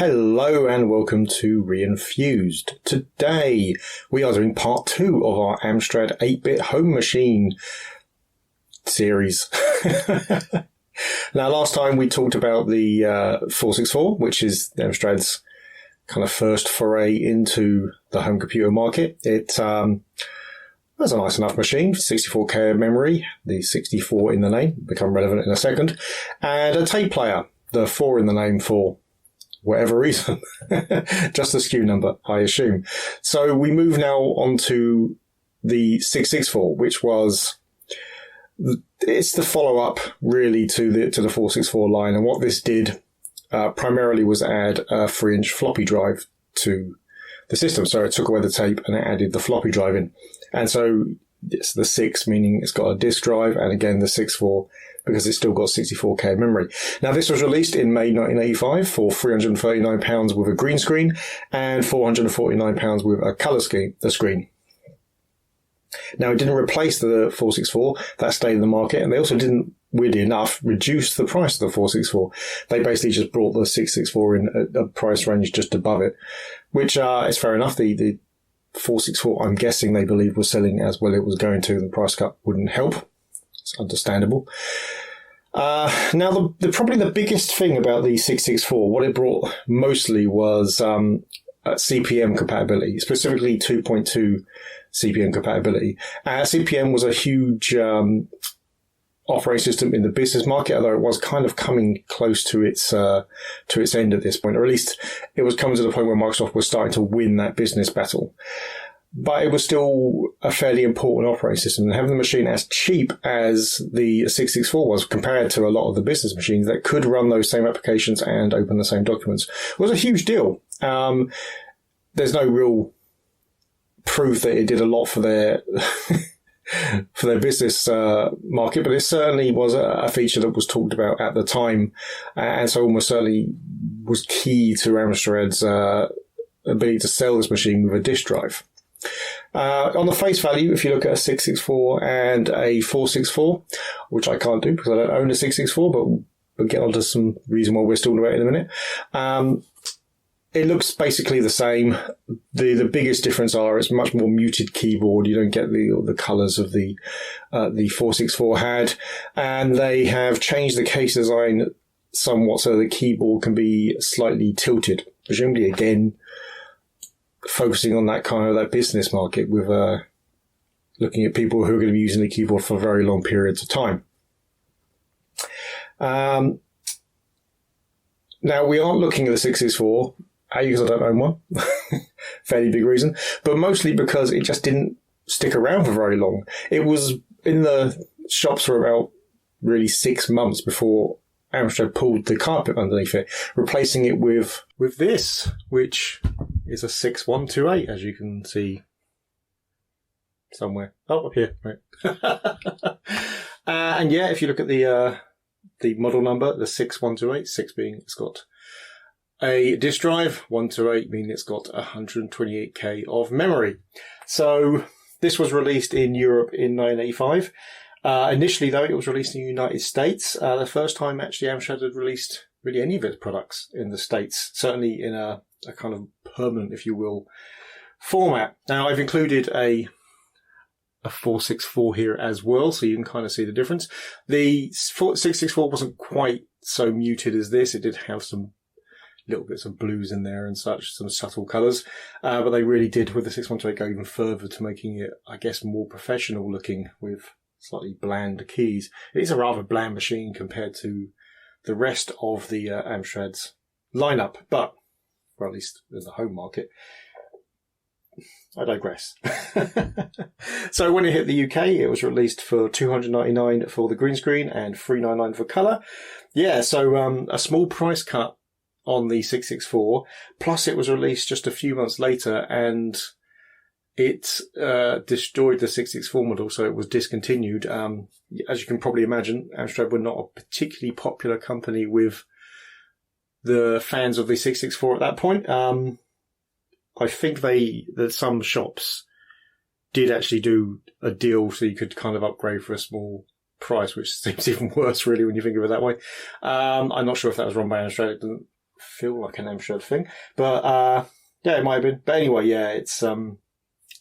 Hello and welcome to Re-enthused. Today we are doing part 2 of our Amstrad 8-bit home machine series. Now last time we talked about the 464, which is Amstrad's kind of first foray into the home computer market. It was a nice enough machine, 64K of memory, the 64 in the name, become relevant in a second, and a tape player, the 4 in the name for whatever reason, just the SKU number, I assume. So we move now on to the 664, which was, it's the follow-up really to the 464 line. And what this did primarily was add a 3-inch floppy drive to the system. So it took away the tape and it added the floppy drive in. And so it's the 6, meaning it's got a disk drive, and again the 64 because it's still got 64K memory. Now this was released in May 1985 for £339 with a green screen and £449 with a colour screen. Now it didn't replace the 464, that stayed in the market, and they also didn't, weirdly enough, reduce the price of the 464. They basically just brought the 664 in a price range just above it, which is fair enough. The 464, I'm guessing they believe was selling as well it was going to, and the price cut wouldn't help. It's understandable. Now, probably the biggest thing about the 664, what it brought mostly was CP/M compatibility, specifically 2.2 CP/M compatibility. CP/M was a huge operating system in the business market, although it was kind of coming close to its end at this point, or at least it was coming to the point where Microsoft was starting to win that business battle. But it was still a fairly important operating system, and having the machine as cheap as the 664 was compared to a lot of the business machines that could run those same applications and open the same documents was a huge deal. There's no real proof that it did a lot for their for their business market, but it certainly was a feature that was talked about at the time, and so almost certainly was key to Amstrad's ability to sell this machine with a disk drive. On the face value, if you look at a 664 and a 464, which I can't do because I don't own a 664, but we'll get onto some reason why we're talking about it in a minute. It looks basically the same. The biggest difference are it's much more muted keyboard. You don't get the colours of the 464 had, and they have changed the case design somewhat so the keyboard can be slightly tilted, presumably again focusing on that business market with looking at people who are going to be using the keyboard for very long periods of time. Now we aren't looking at the 664, because I don't own one, fairly big reason, but mostly because it just didn't stick around for very long. It was in the shops for about really 6 months before Amstrad pulled the carpet underneath it, replacing it with this, which is a 6128, as you can see somewhere. Oh, up here, right. And yeah, if you look at the model number, the 6128, 6 being it's got a disk drive, 128 meaning it's got 128K of memory. So this was released in Europe in 1985. Initially, though, it was released in the United States. The first time, actually, Amstrad had released really any of its products in the States, certainly in a kind of permanent, if you will, format. Now, I've included a 464 here as well, so you can kind of see the difference. The 664 wasn't quite so muted as this. It did have some little bits of blues in there and such, some subtle colours. But they really did, with the 6128, go even further to making it, I guess, more professional looking with slightly bland keys. It is a rather bland machine compared to the rest of the Amstrad's lineup, but, or at least in the home market. I digress. So when it hit the UK, it was released for $299 for the green screen and $399 for colour. Yeah, so a small price cut on the 664, plus it was released just a few months later, and it destroyed the 664 model, so it was discontinued. As you can probably imagine, Amstrad were not a particularly popular company with the fans of the 664 at that point. I think that some shops did actually do a deal so you could kind of upgrade for a small price, which seems even worse really when you think of it that way. I'm not sure if that was run by Amstrad. It doesn't feel like an Amstrad thing. But yeah, it might have been. But anyway, yeah, it's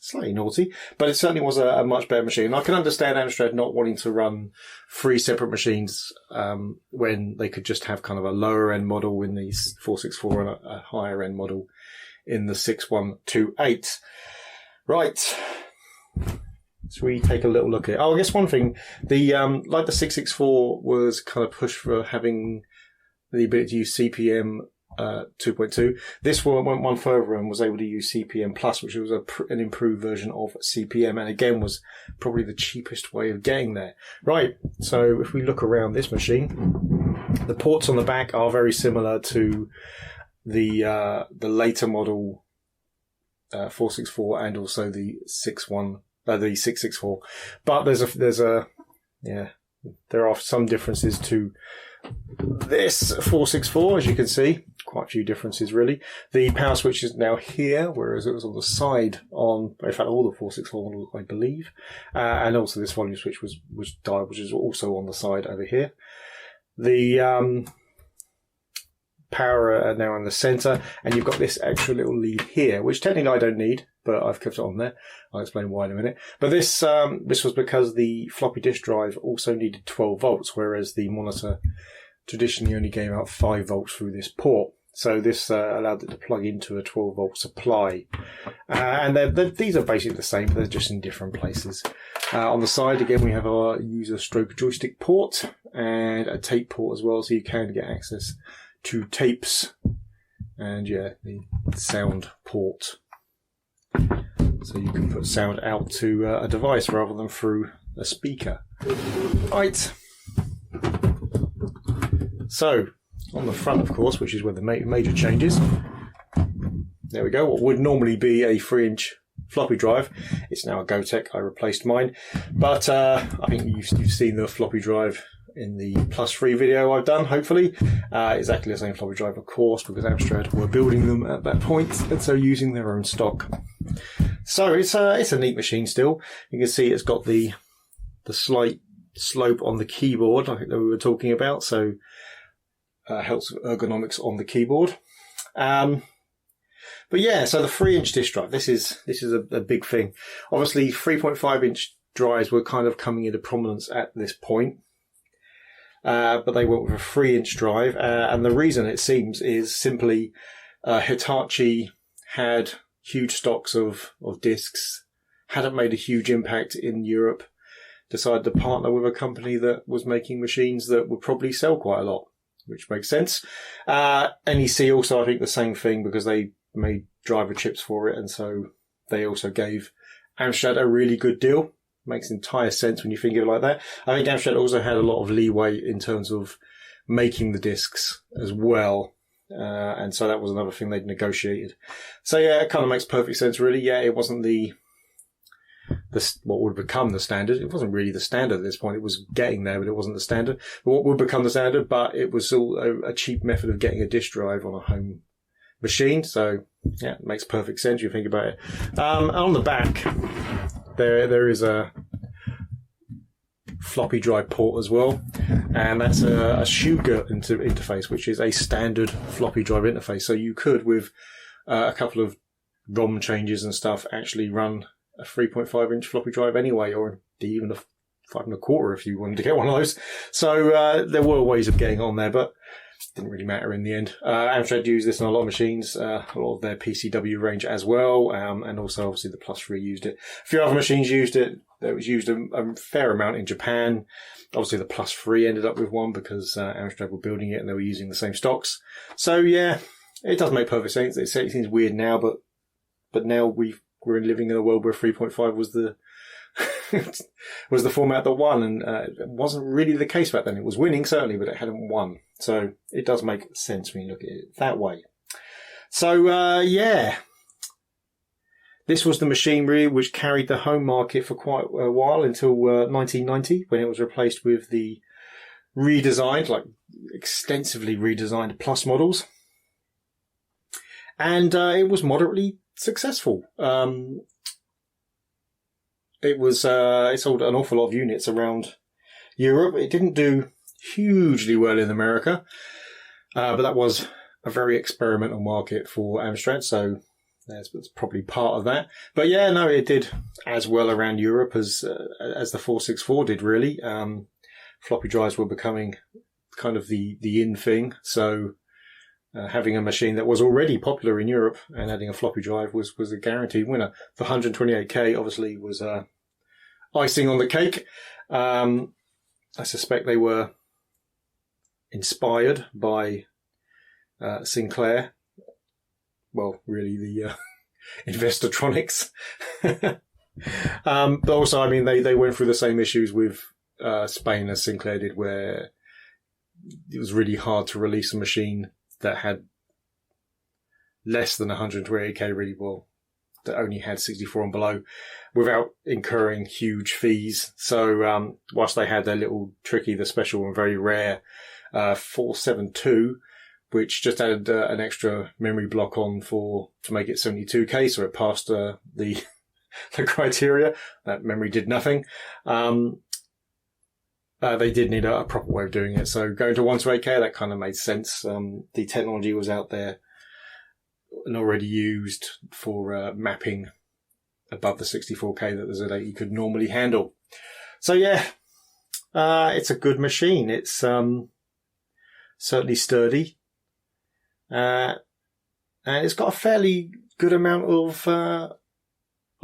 slightly naughty, but it certainly was a much better machine. I can understand Amstrad not wanting to run 3 separate machines when they could just have kind of a lower end model in the 464 and a higher end model in the 6128. Right. So we take a little look at it. Oh, I guess one thing, the like the 664 was kind of pushed for having the ability to use CPM 2.2. This one went one further and was able to use CPM Plus, which was an improved version of CPM, and again was probably the cheapest way of getting there. Right, so if we look around this machine, the ports on the back are very similar to the later model 464 and also the 664, but there are some differences to this 464, as you can see. Quite a few differences, really. The power switch is now here, whereas it was on the side on, in fact, all the 464 models, I believe. And also this volume switch was dialed, which is also on the side over here. The power are now in the center, and you've got this extra little lead here, which technically I don't need, but I've kept it on there. I'll explain why in a minute. But this was because the floppy disk drive also needed 12 volts, whereas the monitor traditionally only gave out 5 volts through this port. So this allowed it to plug into a 12 volt supply. And these are basically the same, but they're just in different places. On the side, again, we have our user stroke joystick port and a tape port as well, so you can get access to tapes. And yeah, the sound port. So you can put sound out to a device rather than through a speaker. Right. So, on the front, of course, which is where the major changes. There we go. What would normally be a 3-inch floppy drive, it's now a Gotek. I replaced mine. But I think you've seen the floppy drive in the Plus 3 video I've done, hopefully. Exactly the same floppy drive, of course, because Amstrad were building them at that point, and so using their own stock. So it's a neat machine still. You can see it's got the slight slope on the keyboard, I think that we were talking about, so helps with ergonomics on the keyboard. But yeah, so the 3-inch disk drive, this is a big thing. Obviously, 3.5-inch drives were kind of coming into prominence at this point. But they went with a 3-inch drive, and the reason, it seems, is simply Hitachi had huge stocks of discs, hadn't made a huge impact in Europe, decided to partner with a company that was making machines that would probably sell quite a lot, which makes sense. NEC also, I think, the same thing, because they made driver chips for it, and so they also gave Amstrad a really good deal. Makes entire sense when you think of it like that. I think Amstrad also had a lot of leeway in terms of making the discs as well. And so that was another thing they'd negotiated. So yeah, it kind of makes perfect sense, really. Yeah, it wasn't the what would become the standard. It wasn't really the standard at this point. It was getting there, but it wasn't the standard. But what would become the standard, but it was still a cheap method of getting a disk drive on a home machine. So yeah, it makes perfect sense. You think about it. On the back, there is a floppy drive port as well, and that's a Sugar interface, which is a standard floppy drive interface. So you could, with a couple of ROM changes and stuff, actually run a 3.5-inch floppy drive anyway, or even a 5.25 if you wanted to get one of those. So there were ways of getting on there, but didn't really matter in the end. Amstrad used this on a lot of machines, a lot of their PCW range as well, and also obviously the Plus 3 used it. A few other machines used it. It was used a fair amount in Japan. Obviously the Plus 3 ended up with one because Amstrad were building it and they were using the same stocks. So yeah, it does make perfect sense. It seems weird now, but now we're living in a world where 3.5 was the was the format that won, and it wasn't really the case back then. It was winning, certainly, but it hadn't won. So it does make sense when you look at it that way. So, yeah. This was the machinery which carried the home market for quite a while, until 1990, when it was replaced with the redesigned, extensively redesigned Plus models. And it was moderately successful. It sold an awful lot of units around Europe. It didn't do hugely well in America, but that was a very experimental market for Amstrad, so that's probably part of that. But yeah, no, it did as well around Europe as the 464 did, really. Floppy drives were becoming kind of the in thing, so having a machine that was already popular in Europe and adding a floppy drive was a guaranteed winner. The 128K obviously was icing on the cake. I suspect they were inspired by Sinclair. Well, really the Investortronics. But also, I mean, they went through the same issues with Spain as Sinclair did, where it was really hard to release a machine that had less than 128K, really, well, that only had 64 and below, without incurring huge fees. So whilst they had their little tricky, the special and very rare 472, which just added an extra memory block on to make it 72K, so it passed the criteria. That memory did nothing. They did need a proper way of doing it. So going to 128K, that kind of made sense. The technology was out there and already used for mapping above the 64K that the Z80 could normally handle. So yeah, it's a good machine. It's certainly sturdy. And it's got a fairly good amount of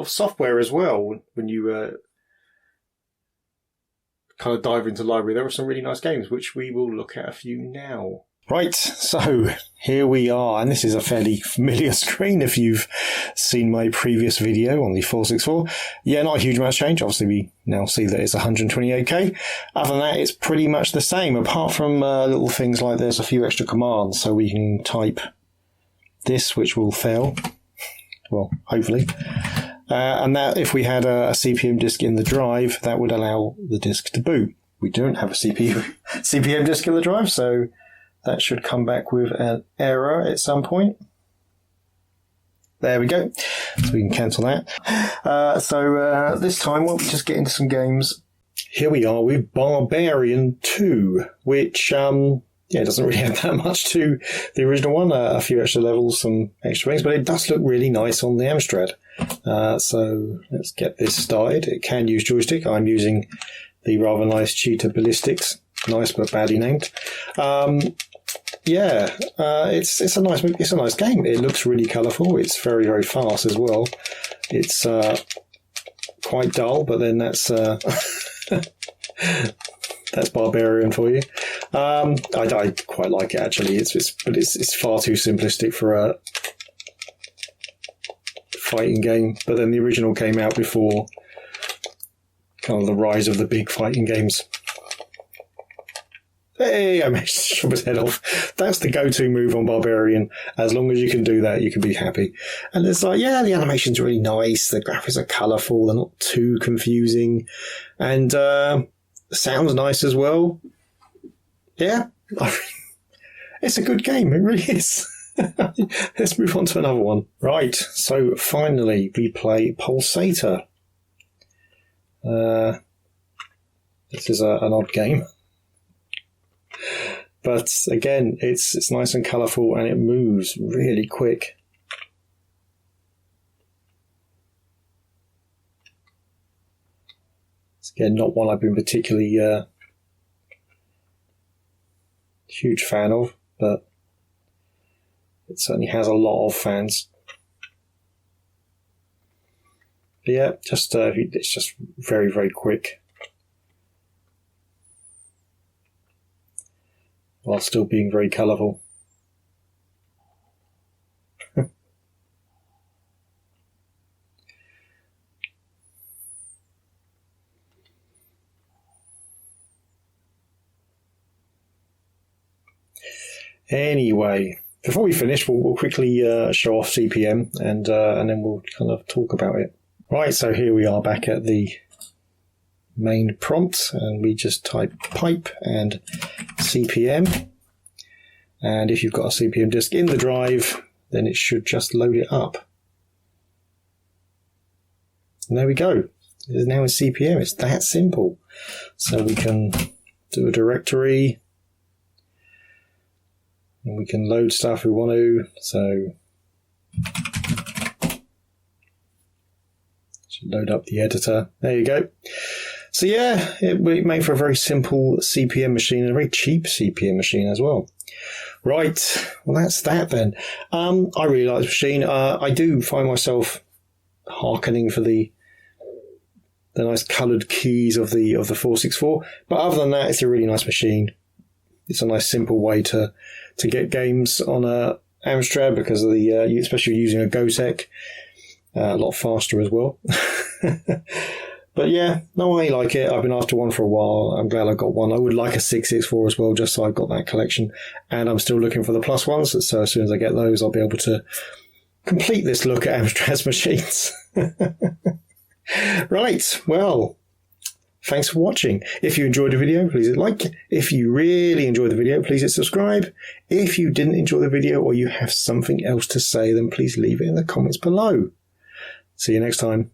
software as well. When you kind of dive into the library, there are some really nice games, which we will look at a few now. Right, so here we are, and this is a fairly familiar screen if you've seen my previous video on the 464. Yeah, not a huge amount of change. Obviously, we now see that it's 128K. Other than that, it's pretty much the same, apart from little things like there's a few extra commands, so we can type this, which will fail. Well, hopefully. And that, if we had a CPM disk in the drive, that would allow the disk to boot. We don't have a CPM disk in the drive, so that should come back with an error at some point. There we go. So we can cancel that. So this time we'll just get into some games. Here we are with Barbarian 2, which doesn't really have that much to the original one. A few extra levels, some extra things, but it does look really nice on the Amstrad. So let's get this started. It can use joystick. I'm using the rather nice Cheetah Ballistics. Nice but badly named. It's a nice game. It looks really colourful. It's very, very fast as well. It's quite dull, but then that's that's Barbarian for you. I quite like it actually. It's far too simplistic for a fighting game. But then the original came out before kind of the rise of the big fighting games. Hey, I managed to chop his head off. That's the go-to move on Barbarian. As long as you can do that, you can be happy. And it's like, yeah, the animation's really nice. The graphics are colourful. They're not too confusing. And sounds nice as well. Yeah. It's a good game. It really is. Let's move on to another one. Right. So finally, we play Pulsator. This is an odd game. But again, it's nice and colourful and it moves really quick. It's again not one I've been particularly huge fan of, but it certainly has a lot of fans. But yeah, it's just very, very quick. While still being very colourful. Anyway, before we finish, we'll quickly show off CPM and then we'll kind of talk about it. Right, so here we are back at the main prompt, and we just type pipe and CPM. And if you've got a CPM disk in the drive, then it should just load it up. And there we go. It is now in CPM. It's that simple. So we can do a directory. And we can load stuff we want to. So should load up the editor. There you go. So yeah, it made for a very simple CPM machine and a very cheap CPM machine as well. Right, well that's that then. I really like this machine. I do find myself hearkening for the nice coloured keys of the 464. But other than that, it's a really nice machine. It's a nice simple way to get games on a Amstrad because of the especially using a GoTech, a lot faster as well. But yeah, no, I like it. I've been after one for a while. I'm glad I got one. I would like a 664 as well, just so I've got that collection. And I'm still looking for the plus ones. So as soon as I get those, I'll be able to complete this look at Amstrad's machines. Right, well, thanks for watching. If you enjoyed the video, please hit like. If you really enjoyed the video, please hit subscribe. If you didn't enjoy the video or you have something else to say, then please leave it in the comments below. See you next time.